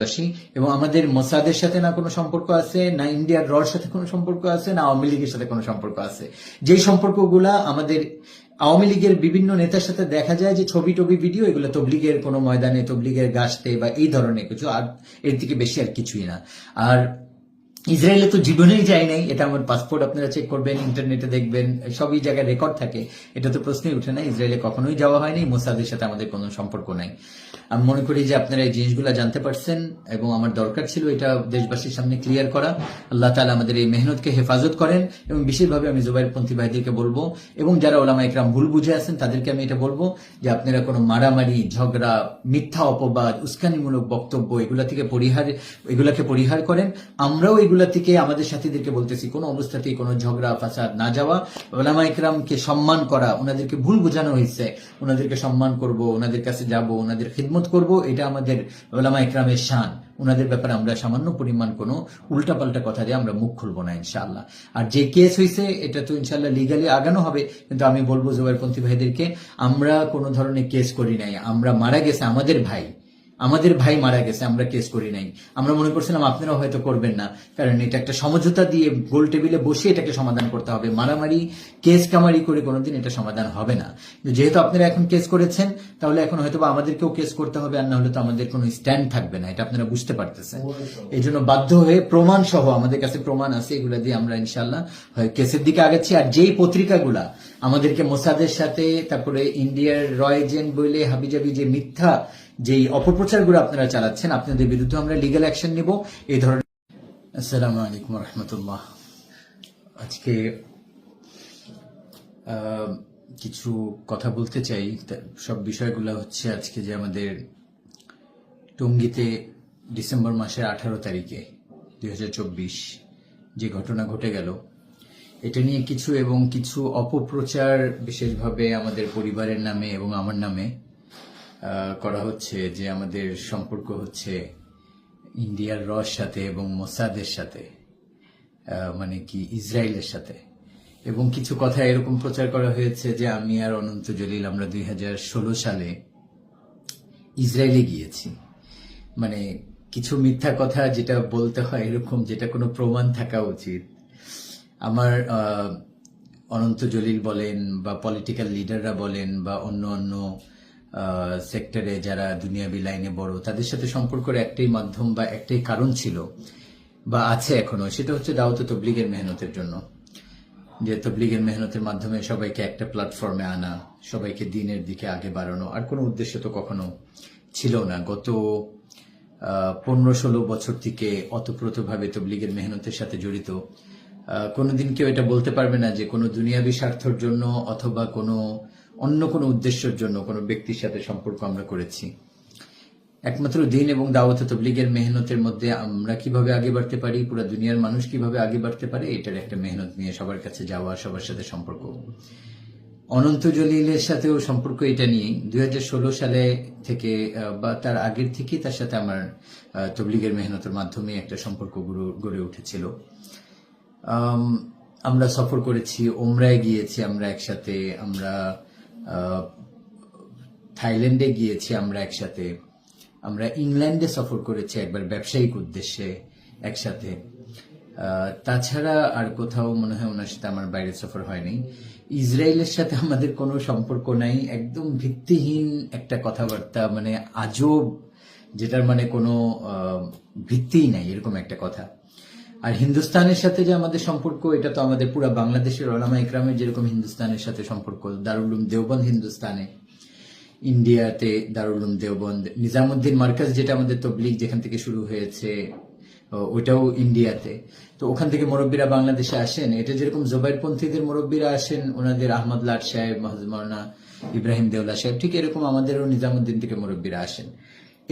আসি এবং আমাদের মোসাদের সাথে না কোনো সম্পর্ক আছে, না ইন্ডিয়ার রর সাথে কোনো সম্পর্ক আছে, না আওয়ামী লীগের সাথে কোনো সম্পর্ক আছে। যেই সম্পর্কগুলা আমাদের আওয়ামী লীগের বিভিন্ন নেতার সাথে দেখা যায় যে ছবি টবি ভিডিও, এগুলো তবলিগের কোনো ময়দানে, তবলিগের গাছতে বা এই ধরনের কিছু, আর এর থেকে বেশি আর কিছুই না। আর ইসরায়েলে তো জীবনেই যায় নাই, এটা আমার পাসপোর্ট আপনারা চেক করবেন, ইন্টারনেটে দেখবেন, সবই জায়গায় রেকর্ড থাকে, এটা তো প্রশ্নই উঠে না। ইসরায়েলে কখনোই যাওয়া হয়নি, মোসাদের সাথে আমাদের কোনো সম্পর্ক নাই। আমি মনে করি যে আপনারা এই জিনিসগুলো জানতে পারছেন এবং আমার দরকার ছিল এটা দেশবাসীর সামনে ক্লিয়ার করা। আল্লাহ তাআলা আমাদের এই মেহনতকে হেফাজত করেন এবং বিশেষভাবে আমি জুবাইরপন্থী ভাইদেরকে বলবো এবং যারা ওলামা ইকরাম ভুল বুঝে আছেন তাদেরকে আমি এটা বলবো যে আপনারা কোনো মারামারি, ঝগড়া, মিথ্যা অপবাদ, উস্কানিমূলক বক্তব্য এগুলাকে পরিহার করেন। আমরাও এগুলা থেকে আমাদের সাথীদেরকে বলতেছি কোনো অবস্থাতেই কোনো ঝগড়া ফাসাদ না যাওয়া, ওলামা ইকরামকে সম্মান করা, ওনাদেরকে ভুল বোঝানো হয়েছে, ওনাদেরকে সম্মান করব, ওনাদের কাছে যাব, ওনাদের খিদমত করব, এটা আমাদের ওলামা ইকরামের শান। ওনাদের ব্যাপারে আমরা সামান্য পরিমাণ কোনো উল্টাপাল্টা কথা দিয়ে আমরা মুখ খুলবো না ইনশাআল্লাহ। আর যে কেস হয়েছে এটা তো ইনশাআল্লাহ লিগালি আগানো হবে, কিন্তু আমি বলবো জুবাইরপন্থী ভাইদেরকে, আমরা কোনো ধরনের কেস করি নাই। আমরা মারা গেছে আমাদের ভাই মারা গেছে, আমরা কেস করি নাই। আমরা মনে করছিলাম আপনারাও হয়তো করবেন না, কারণ এটা একটা সমঝোতা দিয়ে গোল টেবিলে বসে এটাকে সমাধান করতে হবে। মারামারি, কেস কামারি করে কোনোদিন এটা সমাধান হবে না। যেহেতু আপনারা এখন কেস করেছেন, তাহলে এখন হয়তো আমাদেরকেও কেস করতে হবে, আর না হলে তো আমাদের কোনো স্ট্যান্ড থাকবে না, এটা আপনারা বুঝতে পারতেছেন। এই জন্য বাধ্য হয়ে প্রমাণ সহ, আমাদের কাছে প্রমাণ আছে, এগুলা দিয়ে আমরা ইনশাল্লাহ কেসের দিকে আগাচ্ছি। আর যেই পত্রিকাগুলা আমাদেরকে মোসাদের সাথে, তারপরে ইন্ডিয়ার র এজেন্ট বলে হাবিজাবি যে মিথ্যা যেই অপপ্রচারগুলো আপনারা চালাচ্ছেন, আপনাদের বিরুদ্ধে আমরা লিগ্যাল অ্যাকশন নিব এই ধরনের। আসসালামু আলাইকুম রহমতুল্লাহ। আজকে কিছু কথা বলতে চাই। সব বিষয়গুলো হচ্ছে আজকে যে আমাদের টঙ্গীতে ডিসেম্বর মাসের 18 তারিখে 2024 যে ঘটনা ঘটে গেল, এটা নিয়ে কিছু অপপ্রচার বিশেষভাবে আমাদের পরিবারের নামে এবং আমার নামে করা হচ্ছে, যে আমাদের সম্পর্ক হচ্ছে ইন্ডিয়ার রর সাথে এবং মোসাদের সাথে, মানে কি ইসরায়েলের সাথে। এবং কিছু কথা এরকম প্রচার করা হয়েছে যে আমি আর অনন্ত জলিল আমরা 2016 সালে ইসরায়েলে গিয়েছি। মানে কিছু মিথ্যা কথা যেটা বলতে হয় এরকম, যেটা কোনো প্রমাণ থাকা উচিত। আমার অনন্ত জলিল বলেন বা পলিটিক্যাল লিডাররা বলেন বা অন্য সেক্টরে যারা দুনিয়াবি লাইনে বড়, তাদের সাথে সম্পর্কের একটাই মাধ্যম বা একটাই কারণ ছিল বা আছে এখনো, সেটা হচ্ছে দাওয়াত তবলিগের মেহনতের জন্য। যে তবলিগের মেহনতের মাধ্যমে সবাইকে একটা প্ল্যাটফর্মে আনা, সবাইকে দিনের দিকে আগে বাড়ানো, আর কোনো উদ্দেশ্য তো কখনো ছিল না। গত 15-16 বছর থেকে অতপ্রতভাবে তবলিগের মেহনতের সাথে জড়িত কোনোদিন কেউ এটা বলতে পারবে না যে কোনো দুনিয়াবি স্বার্থের জন্য অথবা অন্য কোনো উদ্দেশ্যের জন্য কোনো ব্যক্তির সাথে সম্পর্ক আমরা করেছি। একমাত্র দিন এবং দাওয়াত তবলিগের মেহনতের মধ্যে আমরা কিভাবে আগে বাড়তে পারি, পুরো দুনিয়ার মানুষ কিভাবে আগে বাড়তে পারে, এটার একটা মেহনত নিয়ে সবার কাছে যাওয়া, সবার সাথে সম্পর্ক। অনন্ত জলিলের সাথেও সম্পর্ক এটা নিয়েই 2016 সালে থেকে বা তার আগের থেকেই তার সাথে আমার তবলিগের মেহনতের মাধ্যমে একটা সম্পর্ক গড়ে উঠেছিল। আমরা সফর করেছি, ওমরায় গিয়েছি আমরা একসাথে, আমরা থাইল্যান্ডে গিয়েছি আমরা একসাথে, আমরা ইংল্যান্ডে সফর করেছি একবার ব্যবসায়িক উদ্দেশ্যে একসাথে। তাছাড়া আর কোথাও মনে হয় ওনার সাথে আমার বাইরে সফর হয়নি। ইসরায়েলের সাথে আমাদের কোনো সম্পর্ক নাই, একদম ভিত্তিহীন একটা কথাবার্তা, মানে আজব, যেটার মানে কোনো ভিত্তিই নাই, এরকম একটা কথা। আর হিন্দুস্তানের সাথে যে আমাদের সম্পর্ক, এটা তো আমাদের পুরো বাংলাদেশের ওলামা ইকরামের যেরকম হিন্দুস্তানের সাথে সম্পর্ক, দারুল উলুম দেওবন্দ হিন্দুস্তানে, ইন্ডিয়াতে দারুল উলুম দেওবন্দ, নিজামুদ্দিন মার্কাজ যেটা আমাদের তবলিগ যেখান থেকে শুরু হয়েছে ওইটাও ইন্ডিয়াতে। তো ওখান থেকে মুরব্বীরা বাংলাদেশে আসেন, এটা যেরকম জুবাইরপন্থীদের মুরব্বীরা আসেন, ওনাদের আহমদ লাট সাহেব, মাহজুমানা ইব্রাহিম দেওলা সাহেব, ঠিক এরকম আমাদেরও নিজামুদ্দিন থেকে মুরব্বীরা আসেন।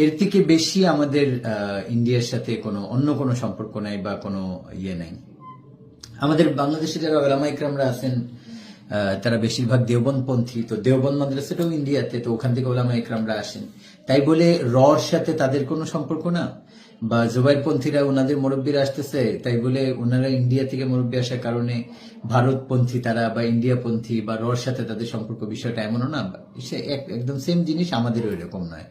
এর থেকে বেশি আমাদের ইন্ডিয়ার সাথে অন্য কোনো সম্পর্ক নাই বা কোনো ইয়ে নাই। আমাদের বাংলাদেশে যারা ওলামা ইকরামরা আছেন তারা বেশিরভাগ দেওবন্দপন্থী, তো দেওবন্দ মাদ্রাসাটাও ইন্ডিয়াতে, তো ওখান থেকে ওলামা ইকরামরা আসেন। তাই বলে রর সাথে তাদের কোনো সম্পর্ক না, বা জুবাইরপন্থীরা ওনাদের মুরব্বীরা আসতেছে তাই বলে ওনারা ইন্ডিয়া থেকে মুরব্বী আসার কারণে ভারতপন্থী তারা বা ইন্ডিয়াপন্থী বা রর সাথে তাদের সম্পর্ক, বিষয়টা এমনও না। একদম সেম জিনিস, আমাদেরও এরকম নয়।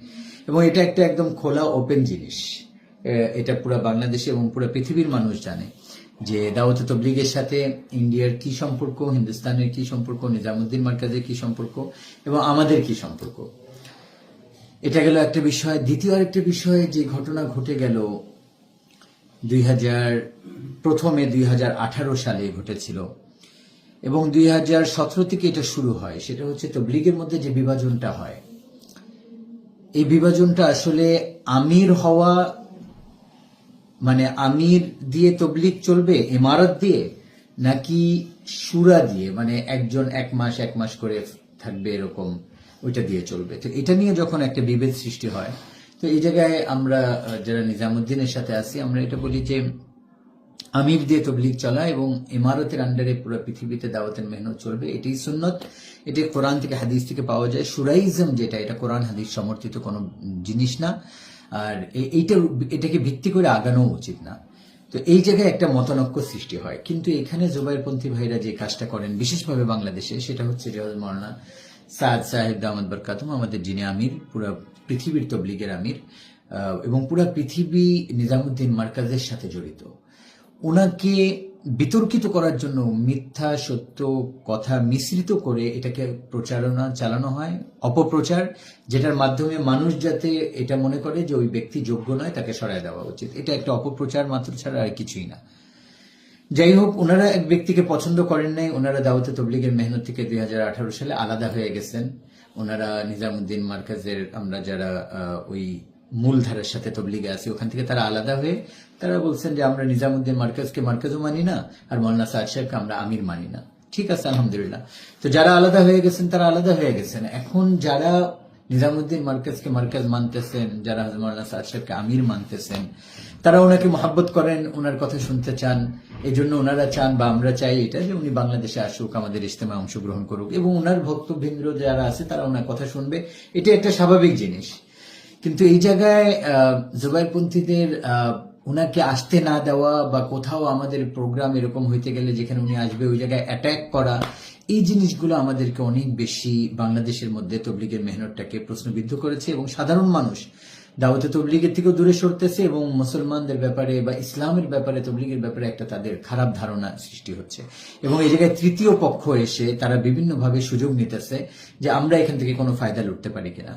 এবং এটা একটা একদম খোলা ওপেন জিনিস। এটা পুরো বাংলাদেশে এবং পুরো পৃথিবীর মানুষ জানে যে দাওয়াত তাবলীগের সাথে ইন্ডিয়ার কি সম্পর্ক, হিন্দুস্তানের কি সম্পর্ক, নিজামুদ্দিন মার্কাজের কি সম্পর্ক এবং আমাদের কি সম্পর্ক। এটা গেল একটা বিষয়। দ্বিতীয় আরেকটা বিষয় যে ঘটনা ঘটে গেল প্রথমে 2018 সালে ঘটেছিল এবং 2017 থেকে এটা শুরু হয়, সেটা হচ্ছে তাবলীগের মধ্যে যে বিভাজনটা হয়, এই বিভাজনটা আসলে আমির হওয়া মানে আমির দিয়ে তাবলীগ চলবে, ইমারত দিয়ে, নাকি শুরা দিয়ে, মানে একজন এক মাস করে থাকবে এরকম, ওইটা দিয়ে চলবে। তো এটা নিয়ে যখন একটা বিভেদ সৃষ্টি হয়, তো এই জায়গায় আমরা যারা নিজামুদ্দিনের সাথে আছি আমরা এটা বলি যে আমির দিয়ে তাবলীগ চলা এবং ইমারতের আন্ডারে পুরো পৃথিবীতে দাওয়াতের মেহনত চলবে, এটাই সুন্নত। এটি কোরআন থেকে হাদিস থেকে পাওয়া যায়। শুরাইজম যেটা, এটা কোরআন হাদিস সমর্থিত কোনো জিনিস না, আর এটাকে ভিত্তি করে আগানো উচিত না। তো এই জায়গায় একটা মতানৈক্য সৃষ্টি হয়। কিন্তু এখানে জুবাইরপন্থী ভাইরা যে কাজটা করেন বিশেষভাবে বাংলাদেশে, সেটা হচ্ছে যে মাওলানা সাদ সাহেব দামাত বরকাতুহু আমাদের যিনি আমির, পুরো পৃথিবীর তাবলীগের আমির এবং পুরো পৃথিবী নিজামুদ্দিন মার্কাজের সাথে জড়িত, ওনাকে বিতর্কিত করার জন্য মিথ্যা সত্য কথা মিশ্রিত করে এটাকে প্রচারণা চালানো হয়, অপপ্রচার, যেটার মাধ্যমে মানুষ যাতে এটা মনে করে যে ওই ব্যক্তি যোগ্য নয়, তাকে সরায় দেওয়া উচিত। এটা একটা অপপ্রচার মাত্র ছাড়া আর কিছুই না। যাই হোক, ওনারা এক ব্যক্তিকে পছন্দ করেন নাই। ওনারা দাওয়াতে তাবলীগের মেহনত থেকে 2018 সালে আলাদা হয়ে গেছেন। ওনারা নিজামুদ্দিন মার্কাজের, আমরা যারা ওই মূলধারার সাথে তাবলীগে আছি, ওখান থেকে তারা আলাদা হয়ে তারা বলছেন যে আমরা নিজামুদ্দিন মার্কাজকে মার্কাজও মানি না, আর মৌলানা সাদ সাহেবকে আমরা আমির মানি না। ঠিক আছে, আলহামদুলিল্লাহ। তো যারা আলাদা হয়ে গেছেন তারা আলাদা হয়ে গেছেন। এখন যারা নিজামুদ্দিন মার্কাজকে মার্কাজ মানতেছেন, যারা মৌলানা সাদ সাহেবকে আমির মানতেছেন, তারা ওনাকে মহাব্বত করেন, ওনার কথা শুনতে চান। এই জন্য ওনারা চান বা আমরা চাই এটা যে উনি বাংলাদেশে আসুক, আমাদের ইজতেমায় অংশগ্রহণ করুক এবং ওনার ভক্তবৃন্দ যারা আছে তারা ওনার কথা শুনবে। এটা একটা স্বাভাবিক জিনিস। কিন্তু এই জায়গায় জুবাইরপন্থীদের উনাকে আসতে না দেওয়া বা কোথাও আমাদের প্রোগ্রাম এরকম হইতে গেলে যেখানে উনি আসবে ওই জায়গায় অ্যাটাক করা, এই জিনিসগুলো আমাদেরকে অনেক বেশি বাংলাদেশের মধ্যে তাবলীগের মেহনতটাকে প্রশ্নবিদ্ধ করেছে এবং সাধারণ মানুষ দাওয়াতে তাবলীগের থেকেও দূরে সরতেছে এবং মুসলমানদের ব্যাপারে বা ইসলামের ব্যাপারে, তাবলীগের ব্যাপারে একটা তাদের খারাপ ধারণা সৃষ্টি হচ্ছে। এবং এই জায়গায় তৃতীয় পক্ষ এসে তারা বিভিন্নভাবে সুযোগ নিতেছে যে আমরা এখান থেকে কোনো ফায়দা লুটতে পারি কিনা।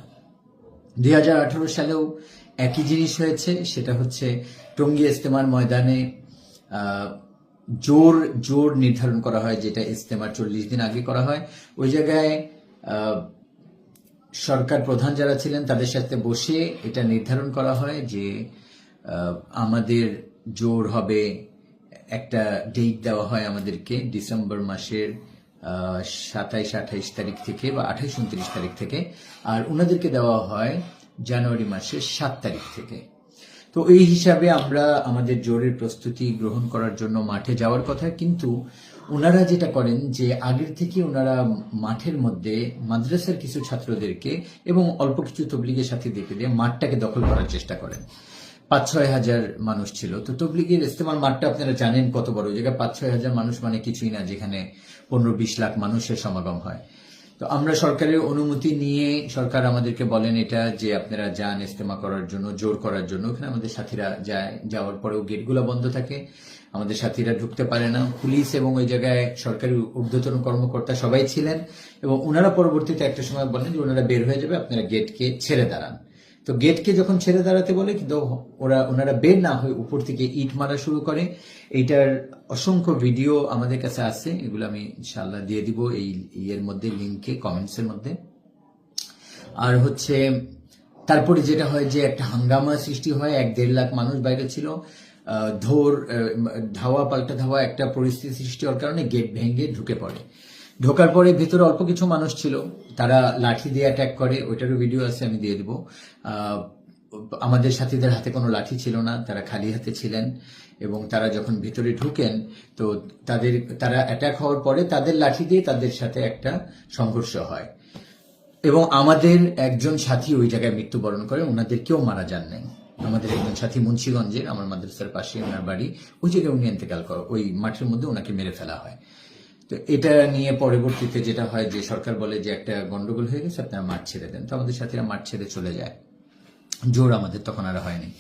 2018 সালেও একই জিনিস হয়েছে। সেটা হচ্ছে টঙ্গী ইজতেমার ময়দানে জোর নির্ধারণ করা হয়, যেটা ইজতেমার 40 দিন আগে করা হয়। ওই জায়গায় সরকার প্রধান যারা ছিলেন তাদের সাথে বসে এটা নির্ধারণ করা হয় যে আমাদের জোর হবে, একটা ডেট দেওয়া হয় আমাদেরকে ডিসেম্বর মাসের 27-28 তারিখ থেকে বা 28-29 তারিখ থেকে, আর ওনাদেরকে দেওয়া হয় জানুয়ারি মাসের 7 তারিখ থেকে। তো এই হিসাবে আমরা আমাদের জোরের প্রস্তুতি গ্রহণ করার জন্য মাঠে যাওয়ার কথা। কিন্তু ওনারা যেটা করেন যে আগের থেকে ওনারা মাঠের মধ্যে মাদ্রাসার কিছু ছাত্রদেরকে এবং অল্প কিছু তাবলীগের সাথে দেখে দিয়ে মাঠটাকে দখল করার চেষ্টা করেন। 5-6 হাজার মানুষ ছিল। তো তাবলীগের ইজতেমার মাঠটা আপনারা জানেন কত বড় জায়গা। 5-6 হাজার মানুষ মানে কিছুই না, যেখানে 15-20 লাখ মানুষের সমাগম হয়। তো আমরা সরকারের অনুমতি নিয়ে, সরকার আমাদেরকে বলেন এটা যে আপনারা যান ইজতেমা করার জন্য, জোর করার জন্য। ওখানে আমাদের সাথীরা যায়, যাওয়ার পরেও গেটগুলো বন্ধ থাকে, আমাদের সাথীরা ঢুকতে পারে না। পুলিশ এবং ওই জায়গায় সরকারি ঊর্ধ্বতন কর্মকর্তা সবাই ছিলেন এবং ওনারা পরবর্তীতে একটা সময় বলেন যে ওনারা বের হয়ে যাবে, আপনারা গেটকে ছেড়ে দাঁড়ান। তো গেটকে যখন ছেড়ে দাঁড়াতে বলে, কিন্তু ওনারা বের না হয়ে উপর থেকে ইট মারা শুরু করে। এইটার অসংখ্য ভিডিও আমাদের কাছে আছে, এগুলো আমি ইনশাআল্লাহ দিয়ে দিব এই ইয়ের মধ্যে, লিঙ্কে, কমেন্টসের মধ্যে। আর হচ্ছে তারপরে যেটা হয় যে একটা হাঙ্গামা সৃষ্টি হয়, 1-1.5 লাখ মানুষ বাইরে ছিল। ধাওয়া পাল্টা ধাওয়া একটা পরিস্থিতি সৃষ্টি হওয়ার কারণে গেট ভেঙে ঢুকে পড়ে। ঢোকার পরে ভেতরে অল্প কিছু মানুষ ছিল, তারা লাঠি দিয়ে অ্যাটাক করে, ওইটারও ভিডিও আছে, আমি দিয়ে দিব। আমাদের সাথীদের হাতে কোনো লাঠি ছিল না, তারা খালি হাতে ছিলেন এবং তারা যখন ভিতরে ঢুকেন তো তারা অ্যাটাক হওয়ার পরে তাদের লাঠি দিয়ে তাদের সাথে একটা সংঘর্ষ হয় এবং আমাদের একজন সাথী ওই জায়গায় মৃত্যুবরণ করে, ওনাদের কেউ মারা যান নাই। আমাদের একজন সাথী মুন্সিগঞ্জের, আমার মাদ্রাসার পাশে ওনার বাড়ি, ওই জায়গায় উনি ইন্তেকাল করে, ওই মাঠের মধ্যে ওনাকে মেরে ফেলা হয়। তো এটা নিয়ে পরবর্তীতে যেটা হয় যে সরকার বলে যে একটা গন্ডগোল হয়ে গেছে, আপনারা মাঠ ছেড়ে দেন। তো আমাদের সাথীরা মাঠ ছেড়ে চলে যায়। জোর আমাদের তখন আর হয়নি।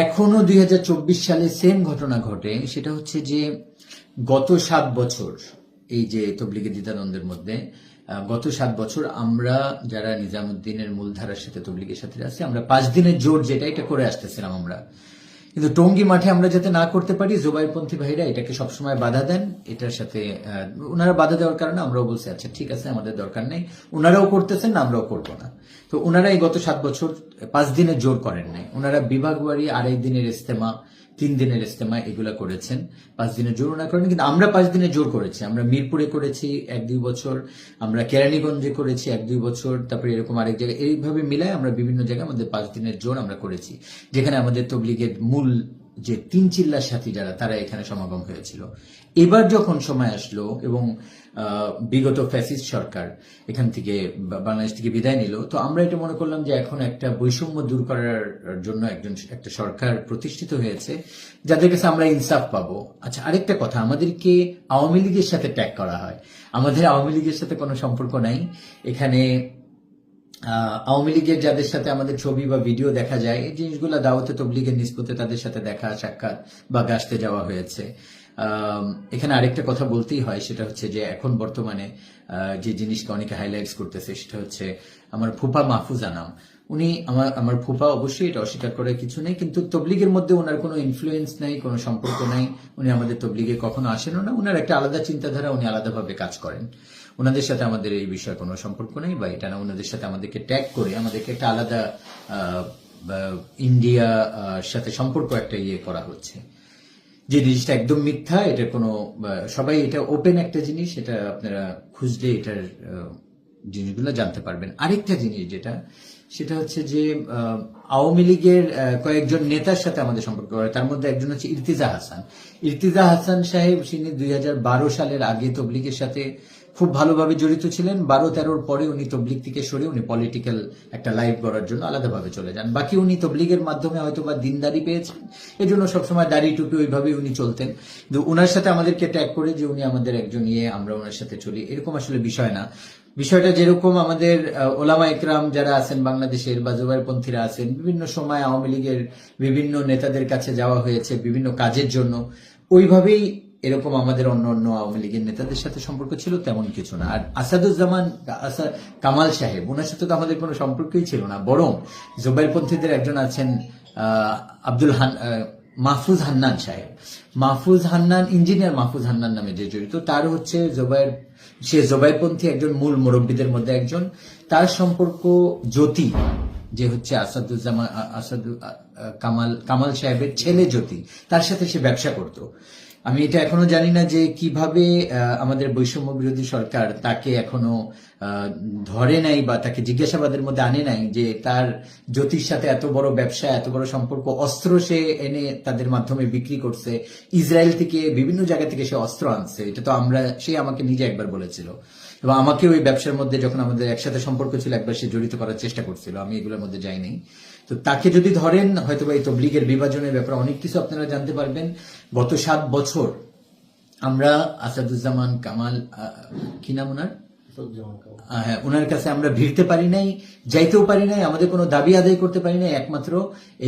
এখনো 2024 সালে সেম ঘটনা ঘটে। সেটা হচ্ছে যে গত 7 বছর এই যে তবলিগের দ্বিধাদ্বন্দ্বের মধ্যে গত 7 বছর আমরা যারা নিজামুদ্দিনের মূলধারার সাথে তবলিগের সাথে আছি, আমরা 5 দিনের জোট যেটা এটা করে আসতেছিলাম আমরা, কিন্তু টঙ্গী মাঠে আমরা যাতে না করতে পারি, জোবাইরপন্থী ভাইরা এটাকে সবসময় বাধা দেন। এটার সাথে ওনারা বাধা দেওয়ার কারণে আমরাও বলছি আচ্ছা ঠিক আছে, আমাদের দরকার নেই, ওনারাও করতেছেন না, আমরাও করবো না। তো ওনারা এই গত 7 বছর 5 দিনের জোর করেন নাই, ওনারা বিভাগবাড়ি 2.5 দিনের ইস্তেমা, 3 দিনের ইস্তেমা এগুলা করেছেন। 5 দিনের জোর ওনারা করেন, কিন্তু আমরা 5 দিনের জোর করেছি। আমরা মিরপুরে করেছি 1-2 বছর, আমরা কেরানীগঞ্জে করেছি 1-2 বছর, তারপরে এরকম আরেক জায়গায়, এইভাবে মিলায় আমরা বিভিন্ন জায়গায় আমাদের 5 দিনের জোর আমরা করেছি, যেখানে আমাদের তবলিগের মূল যে 3 চিল্লার সাথী যারা, তারা এখানে সমাগম হয়েছিল। এবার যখন সময় আসলো এবং বিগত ফ্যাসিস্ট সরকার এখান থেকে বাংলাদেশ থেকে বিদায় নিল, তো আমরা এটা মনে করলাম যে এখন একটা বৈষম্য দূর করার জন্য একটা সরকার প্রতিষ্ঠিত হয়েছে, যাদের কাছে আমরা ইনসাফ পাবো। আচ্ছা, আরেকটা কথা, আমাদেরকে আওয়ামী লীগের সাথে ট্যাগ করা হয়। আমাদের আওয়ামী লীগের সাথে কোনো সম্পর্ক নাই। এখানে আওয়ামী লীগের যাদের সাথে আমাদের ছবি বা ভিডিও দেখা যায়, এই জিনিসগুলো দাওয়াতে তবলিগের নিসবতে তাদের সাথে দেখা সাক্ষাৎ বা গাছতে যাওয়া হয়েছে। এখানে আরেকটা কথা বলতেই হয়, সেটা হচ্ছে যে এখন বর্তমানে যে জিনিসকে অনেকে হাইলাইটস করতেছে, সেটা হচ্ছে আমার ফুপা মাহফুজ আনাম। উনি আমার ফুপা, অবশ্যই এটা অস্বীকার করার কিছু নেই, কিন্তু তবলিগের মধ্যে ওনার কোনো ইনফ্লুয়েন্স নাই, কোনো সম্পর্ক নাই। উনি আমাদের তবলিগে কখনো আসেনও না। ওনার একটা আলাদা চিন্তাধারা, উনি আলাদাভাবে কাজ করেন। ওনাদের সাথে আমাদের এই বিষয়ে কোনো সম্পর্ক নেই, বা এটা না ওনাদের সাথে আমাদেরকে ট্যাগ করে আমাদেরকে একটা আলাদা ইন্ডিয়া সাথে সম্পর্ক একটা করা হচ্ছে, যে জিনিসটা একদম মিথ্যা। এটা কোনো সবাই, এটা ওপেন একটা জিনিস, এটা আপনারা খুঁজলে এটার জিনিসগুলো জানতে পারবেন। আরেকটা জিনিস যেটা, সেটা হচ্ছে যে আওয়ামী লীগের কয়েকজন নেতার সাথে আমাদের সম্পর্ক করে। তার মধ্যে একজন হচ্ছে ইর্তিজা হাসান। ইর্তিজা হাসান সাহেব, তিনি 2012 সালের আগে তবলিগের সাথে খুব ভালোভাবে জড়িত ছিলেন। 12-13 পরে উনি তবলিগ থেকে সরে উনি পলিটিক্যাল একটা লাইফ গড়ার জন্য আলাদাভাবে চলে যান। বাকি উনি তবলিগের মাধ্যমে হয়তো বা দিনদারি পেয়েছেন, এজন্য সবসময় দাড়ি টুপি ওইভাবেই উনি চলতেন। কিন্তু উনার সাথে আমাদেরকে ট্যাগ করে যে উনি আমাদের একজন আমরা ওনার সাথে চলি, এরকম আসলে বিষয় না। বিষয়টা যেরকম আমাদের ওলামা একরাম যারা আছেন বাংলাদেশের বা জোবাইরপন্থীরা আছেন, বিভিন্ন সময় আওয়ামী লীগের বিভিন্ন নেতাদের কাছে যাওয়া হয়েছে বিভিন্ন কাজের জন্য, ওইভাবেই এরকম আমাদের অন্য অন্য আওয়ামী লীগের নেতাদের সাথে সম্পর্ক ছিল, তেমন কিছু না। আর আসাদুজ্জামান কামাল সাহেব, ওনার সাথে তো আমাদের কোনো সম্পর্কই ছিল না, বরং জোবাইরপন্থীদের একজন আছেন মাহফুজ হান্নান সাহেব। মাহফুজ হান্নান, ইঞ্জিনিয়ার মাহফুজ হান্নান নামে যে জড়িত, তার হচ্ছে সে জোবাইরপন্থী একজন মূল মুরব্বীদের মধ্যে একজন। তার সম্পর্ক জ্যোতি, যে হচ্ছে কামাল সাহেবের ছেলে জ্যোতি, তার সাথে সে ব্যবসা করত। আমি এটা এখনো জানি না যে কিভাবে আমাদের বৈষম্য বিরোধী সরকার তাকে এখনো ধরে নাই বা তাকে জিজ্ঞাসাবাদের মধ্যে আনে নাই, যে তার জ্যোতির সাথে এত বড় ব্যবসা, এত বড় সম্পর্ক, অস্ত্র সে এনে তাদের মাধ্যমে বিক্রি করছে, ইসরায়েল থেকে বিভিন্ন জায়গা থেকে সে অস্ত্র আনছে। এটা তো সে আমাকে নিজে একবার বলেছিল, এবং আমাকে ওই ব্যবসার মধ্যে যখন আমাদের একসাথে সম্পর্ক ছিল একবার সে জড়িত করার চেষ্টা করছিল, আমি এগুলোর মধ্যে যাইনি। তো তাকে যদি ধরেন, হয়তো এই তবলিগের বিভাজনের ব্যাপারে অনেক কিছু আপনারা জানতে পারবেন। গত 7 বছর আমরা আসাদুজ্জামান কামাল, কি নাম ওনার, হ্যাঁ, ওনার কাছে আমরা ভিড়তে পারি নাই, যাইতেও পারি নাই, আমাদের কোনো দাবি আদায় করতে পারি নাই, একমাত্র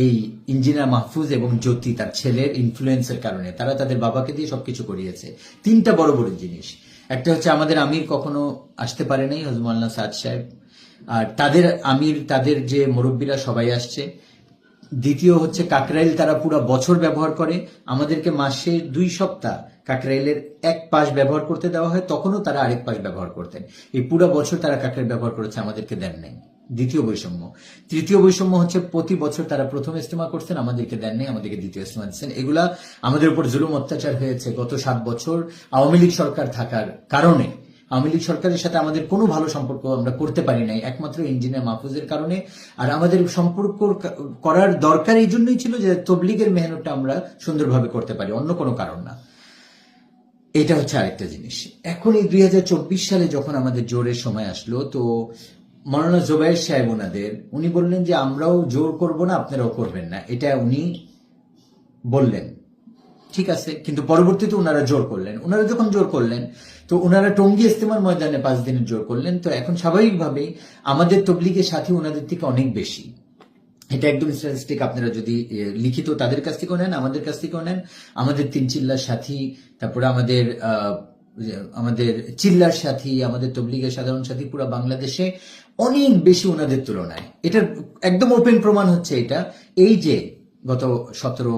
এই ইঞ্জিনিয়ার মাহফুজ এবং জ্যোতি তার ছেলের ইনফ্লুয়েন্সের কারণে। তারা তাদের বাবাকে দিয়ে সবকিছু করিয়েছে। 3টা বড় বড় জিনিস। একটা হচ্ছে আমাদের আমির কখনো আসতে পারে নাই, হযরত মাওলানা সাদ সাহেব, আর তাদের যে মুরব্বীরা সবাই আসছে। দ্বিতীয় হচ্ছে কাকরাইল তারা পুরো বছর ব্যবহার করে, আমাদেরকে মাসে 2 সপ্তাহ কাকরাইলের এক পাশ ব্যবহার করতে দেওয়া হয়, তখনও তারা আরেক পাশ ব্যবহার করতেন। এই পুরো বছর তারা কাকরাইল ব্যবহার করেছে, আমাদেরকে দেন নাই। দ্বিতীয় বৈষম্য। তৃতীয় বৈষম্য হচ্ছে প্রতি বছর তারা প্রথম ইজতেমা করছেন, আমাদেরকে দেন নাই, আমাদেরকে দ্বিতীয় ইজতেমা দিচ্ছেন। এগুলা আমাদের উপর জুলুম অত্যাচার হয়েছে গত 7 বছর আওয়ামী লীগ সরকার থাকার কারণে। আওয়ামী লীগ সরকারের সাথে আমাদের কোনো ভালো সম্পর্ক আমরা করতে পারি নাই, একমাত্র ইঞ্জিনিয়ার মাহফুজের কারণে। আর আমাদের সম্পর্ক করার দরকার এই জন্যই ছিল যে তবলিগের মেহনতটা আমরা সুন্দরভাবে করতে পারি, অন্য কোনো কারণ না। এটা হচ্ছে আরেকটা জিনিস। এখন এই 2024 সালে যখন আমাদের জোরের সময় আসলো, তো মাওলানা জোবায়ের সাহেব উনি বললেন যে আমরাও জোর করব না, আপনারাও করবেন না, এটা উনি বললেন। ঠিক আছে, কিন্তু পরবর্তীতে ওনারা জোর করলেন। ওনারা যখন জোর করলেন, তো ওনারা টঙ্গী ইজতেমার ময়দানে 5 দিনের জোর করলেন। তো এখন স্বাভাবিকভাবেই আমাদের তবলিগের সাথী ওনাদের থেকে অনেক বেশি। এটা একদম স্ট্যাটিস্টিক, আপনারা যদি লিখিত তাদের কাছ থেকেও নেন, আমাদের কাছ থেকেও নেন, আমাদের 3 চিল্লার সাথী, তারপরে আমাদের চিল্লার সাথী, আমাদের তবলিগের সাধারণ সাথী পুরো বাংলাদেশে অনেক বেশি ওনাদের তুলনায়। এটার একদম ওপেন প্রমাণ হচ্ছে এটা, এই যে গত 17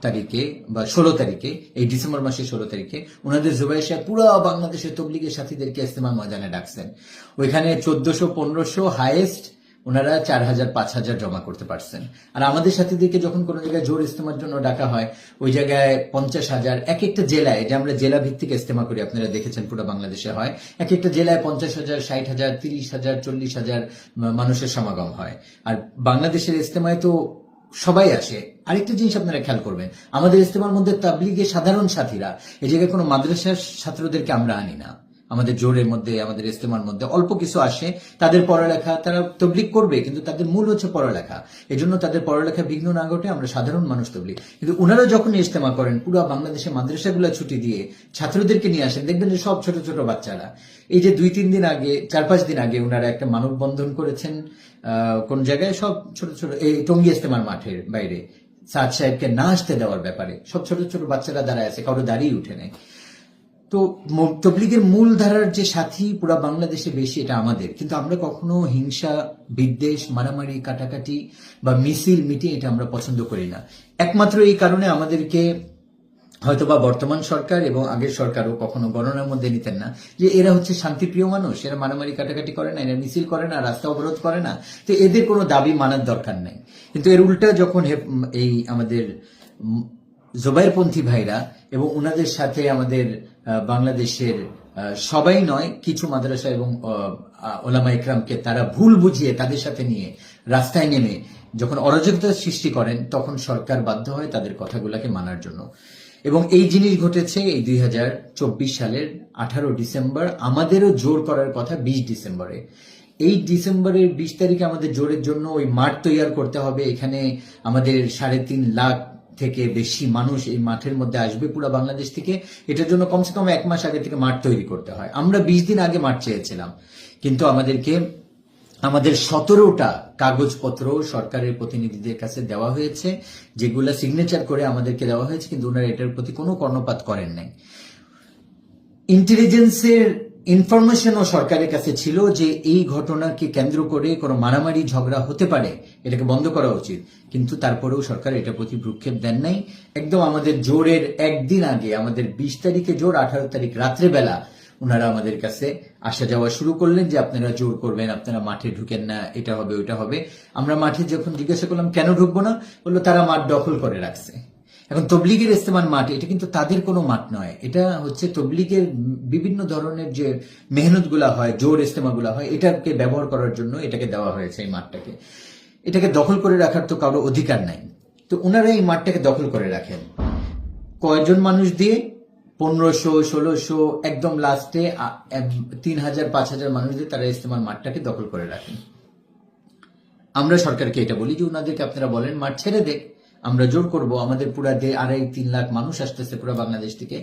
তারিখে বা 16 তারিখে, এই ডিসেম্বর মাসের 16 তারিখে ওনাদের জুবাইর সাহেব পুরো বাংলাদেশের তবলিগের সাথীদেরকে ইস্তেমা ময়দানে ডাকছেন। ওইখানে 1400-1500 হাইয়েস্ট ওনারা 4000-5000 জমা করতে পারছেন। আর আমাদের সাথীদেরকে যখন কোনো জায়গায় জোর ইস্তেমার জন্য ডাকা হয়, ওই জায়গায় 50,000, এক একটা জেলায়, যে আমরা জেলা ভিত্তিক ইস্তেমা করি, আপনারা দেখেছেন পুরো বাংলাদেশে হয়, এক একটা জেলায় 50,000, 60,000, 30,000, 40,000 মানুষের সমাগম হয়। আর বাংলাদেশের ইস্তেমায় তো সবাই আসে। আরেকটা জিনিস আপনারা খেয়াল করবেন, আমাদের ইস্তেমার মধ্যে তাবলিগের সাধারণ সাথীরা, এই জায়গায় কোনো মাদ্রাসার ছাত্রদেরকে আমরা আনি না। আমাদের জোরের মধ্যে, আমাদের ইস্তেমার মধ্যে অল্প কিছু আসে, তাদের পড়ালেখা, তারা তবলিগ করবে, কিন্তু তাদের মূল হচ্ছে পড়ালেখা। এজন্য তাদের পড়ালেখা বিঘ্ন না ঘটে আমরা সাধারণ মানুষ তবলিগ। কিন্তু ওনারা যখন ইস্তেমা করেন, পুরো বাংলাদেশে মাদ্রাসাগুলো ছুটি দিয়ে ছাত্রদেরকে নিয়ে আসেন, দেখবেন যে সব ছোট ছোট বাচ্চারা। এই যে 2-3 দিন আগে, 4-5 দিন আগে ওনারা একটা মানববন্ধন করেছেন কোন জায়গায়, সব ছোট ছোট, এই টঙ্গী ইস্তেমার মাঠের বাইরে, সাদ সাহেবকে না আসতে দেওয়ার ব্যাপারে সব ছোট ছোট বাচ্চারা দাঁড়ায় আছে, কারো দাঁড়িয়ে উঠে নেয়। তো তবলিগের মূল ধারার যে সাথী পুরা বাংলাদেশে বেশি, এটা আমাদের। কিন্তু আমরা কখনো হিংসা, বিদ্বেষ, মারামারি, কাটাকাটি বা মিছিল মিটিং এটা আমরা পছন্দ করি না। একমাত্র এই কারণে আমাদেরকে হয়তোবা বর্তমান সরকার এবং আগের সরকারও কখনো গণনার মধ্যে নিতেন না, যে এরা হচ্ছে শান্তিপ্রিয় মানুষ, এরা মারামারি কাটাকাটি করে না, এরা মিছিল করে না, রাস্তা অবরোধ করে না, তো এদের কোনো দাবি মানার দরকার নেই। কিন্তু এর উল্টা যখন এই আমাদের জোবাইরপন্থী ভাইরা এবং ওনাদের সাথে আমাদের বাংলাদেশের সবাই নয়, কিছু মাদ্রাসা এবং ওলামা ইকরামকে তারা ভুল বুঝিয়ে তাদের সাথে নিয়ে রাস্তায় নেমে যখন অরাজকতা সৃষ্টি করেন, তখন সরকার বাধ্য হয় তাদের কথাগুলোকে মানার জন্য। এবং এই জিনিস ঘটেছে এই 2024 সালের 18 ডিসেম্বর। আমাদেরও জোর করার কথা 20 ডিসেম্বরে। এই ডিসেম্বরের 20 তারিখে আমাদের জোরের জন্য ওই মাঠ তৈরি করতে হবে। এখানে আমাদের 3.5 লাখ থেকে বেশি মানুষ এই মাঠের মধ্যে আসবে পুরো বাংলাদেশ থেকে। এটার জন্য কমসে কম 1 মাস আগে থেকে মাঠ তৈরি করতে হয়। আমরা 20 দিন আগে মাঠ চেয়েছিলাম, কিন্তু আমাদের 17টা কাগজপত্র সরকারের প্রতিনিধিদের কাছে দেওয়া হয়েছে, যেগুলা সিগনেচার করে আমাদেরকে দেওয়া হয়েছে, কিন্তু ওনারা এটার প্রতি কোনো কর্ণপাত করেন নাই। ইন্টেলিজেন্সের ইনফরমেশনও সরকারের কাছে ছিল যে এই ঘটনাকে কেন্দ্র করে কোনো মারামারি ঝগড়া হতে পারে, এটাকে বন্ধ করা উচিত, কিন্তু তারপরেও সরকার এটার প্রতি ভ্রুক্ষেপ দেন নাই। একদম আমাদের জোরের একদিন আগে, আমাদের 20 তারিখে জোর, 18 তারিখ রাত্রেবেলা ওনারা আমাদের কাছে আসা যাওয়া শুরু করলেন যে আপনারা জোর করবেন, আপনারা মাঠে ঢুকেন না, এটা হবে ওইটা হবে। আমরা মাঠে যখন জিজ্ঞাসা করলাম কেন ঢুকবো না, বললো তারা মাঠ দখল করে রাখছে। এখন তবলিগের ইস্তেমার মাঠ, এটা কিন্তু তাদের কোনো মাঠ নয়, এটা হচ্ছে তবলিগের বিভিন্ন ধরনের যে মেহনত গুলা হয়, জোর ইস্তেমা গুলা হয়, এটাকে ব্যবহার করার জন্য এটাকে দেওয়া হয়েছে। এই মাঠটাকে, এটাকে দখল করে রাখার তো কারো অধিকার নাই। তো ওনারা এই মাঠটাকে দখল করে রাখেন কয়জন মানুষ দিয়ে? 1500-1600, একদম লাস্টে 3000-5000 মানুষ দিয়ে তারা ইস্তেমার মাঠটাকে দখল করে রাখেন। আমরা সরকারকে এটা বলি যে ওনাদেরকে আপনারা বলেন মাঠ ছেড়ে দেখ, আমরা জোর করব। আমাদের পুরা 2.5-3 লাখ মানুষ আসতেছে পুরো বাংলাদেশ থেকে।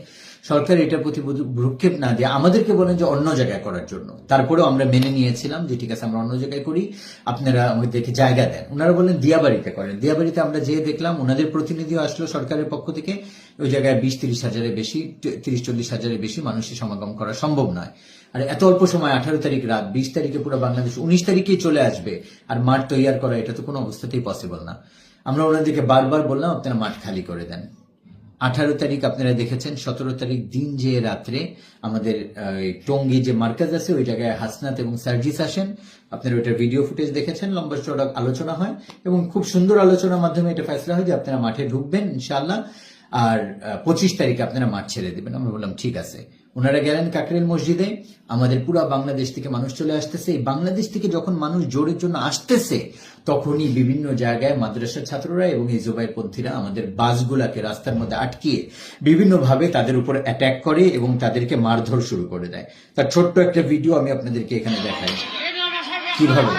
সরকার এটার প্রতি ভ্রুক্ষেপ না দিয়ে আমাদেরকে বলেন যে অন্য জায়গায় করার জন্য। তারপরেও আমরা মেনে নিয়েছিলাম যে ঠিক আছে, আমরা অন্য জায়গায় করি, আপনারা আমাদেরকে জায়গা দেন। ওনারা বলেন দিয়াবাড়িতে করেন। দিয়াবাড়িতে আমরা যেয়ে দেখলাম, ওনাদের প্রতিনিধিও আসলো সরকারের পক্ষ থেকে। ওই জায়গায় 20-30 হাজারের বেশি, 30-40 হাজারের বেশি মানুষের সমাগম করা সম্ভব নয়। আর এত অল্প সময়, 18 তারিখ রাত, 20 তারিখে পুরো বাংলাদেশ 19 তারিখেই চলে আসবে, আর মাঠ তৈরি করা এটা তো কোনো অবস্থাতেই পসিবল না। আমরা ওনাদেরকে বারবার বললাম আপনারা মাঠ খালি করে দেন। 18 তারিখ আপনারা দেখেছেন, 17 তারিখ দিন যে রাত্রে আমাদের টঙ্গী যে মার্কাজ আছে ওই জায়গায় হাসনাত এবং সার্জিস আসেন। আপনারা ওইটার ভিডিও ফুটেজ দেখেছেন, লম্বা চড়া আলোচনা হয় এবং খুব সুন্দর আলোচনার মাধ্যমে এটা ফয়সলা হয় যে আপনারা মাঠে ঢুকবেন ইনশাআল্লাহ, আর 25 তারিখে আপনারা মাঠ ছেড়ে দিবেন। আমরা বললাম ঠিক আছে। ওনারা গেলেন কাকরেল মসজিদে। আমাদের পুরো বাংলাদেশ থেকে মানুষ চলে আসতেছে। এই বাংলাদেশ থেকে যখন মানুষ জোরের জন্য আসতেছে, তখনই বিভিন্ন জায়গায় মাদ্রাসার ছাত্ররা এবং এই জোবাইরপন্থীরা আমাদের বাসগুলাকে রাস্তার মধ্যে আটকিয়ে বিভিন্নভাবে তাদের উপর অ্যাটাক করে এবং তাদেরকে মারধর শুরু করে দেয়। তার ছোট্ট একটা ভিডিও আমি আপনাদেরকে এখানে দেখাই কিভাবে।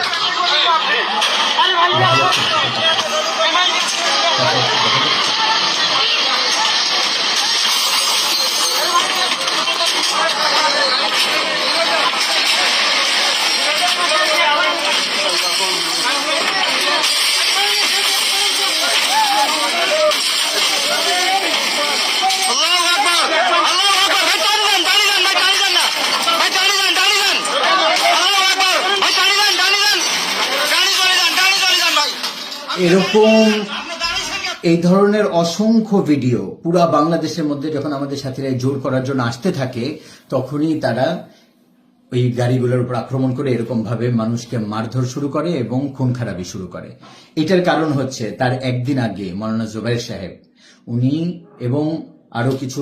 এরকম এই ধরনের অসংখ্য ভিডিও পুরা বাংলাদেশের মধ্যে যখন আমাদের সাথীরা জোর করার জন্য আসতে থাকে, তখনই তারা ওই গাড়িগুলোর উপর আক্রমণ করে এরকম ভাবে মানুষকে মারধর শুরু করে এবং খুন খারাপি শুরু করে। এটার কারণ হচ্ছে তার একদিন আগে মাওলানা জুবায়ের সাহেব উনি এবং আরো কিছু